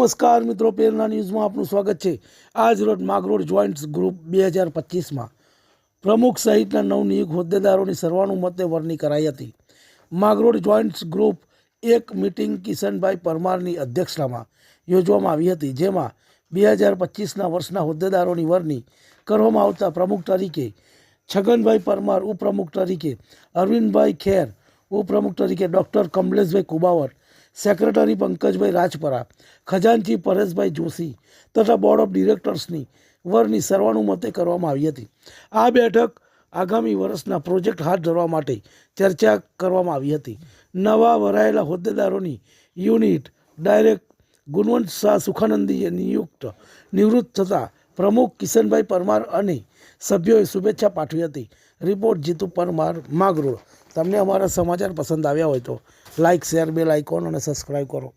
નમસ્કાર મિત્રો, પ્રેરણા ન્યૂઝમાં આપનું સ્વાગત છે। આજ રોજ માગરોળ જોઈન્ટ્સ ગ્રુપ 2025માં પ્રમુખ સહિતના નવનિયુક્ત હોદ્દેદારોની સર્વાનુમતે વરણી કરાઈ હતી। માગરોળ જોઈન્ટ્સ ગ્રુપ એક મીટિંગ કિશનભાઈ પરમારની અધ્યક્ષતામાં યોજવામાં આવી હતી, જેમાં 2025ના વર્ષના હોદ્દેદારોની વરણી કરવામાં આવતા પ્રમુખ તરીકે છગનભાઈ પરમાર, ઉપપ્રમુખ તરીકે અરવિંદભાઈ ખેર, ઉપપ્રમુખ તરીકે ડૉક્ટર કમલેશભાઈ કુબાવર, સેક્રેટરી પંકજભાઈ રાજપરા, ખજાનચી પરેશભાઈ જોશી તથા બોર્ડ ઓફ ડિરેક્ટર્સની વરણી સર્વાનુમતે કરવામાં આવી હતી। આ બેઠક આગામી વર્ષના પ્રોજેક્ટ હાથ ધરવા માટે ચર્ચા કરવામાં આવી હતી। નવા વરાયેલા હોદ્દેદારોની યુનિટ ડાયરેક્ટ ગુણવંત શાહ સુખાનંદીએ નિવૃત્ત થતાં પ્રમુખ કિશનભાઈ પરમાર અને સભ્યોએ શુભેચ્છા પાઠવી હતી। રિપોર્ટ જીતુ પરમાર, માગરોળ। તમને અમારા સમાચાર પસંદ આવ્યા હોય તો લાઇક, શેર, બેલ આઇકોન અને સબસ્ક્રાઈબ કરો।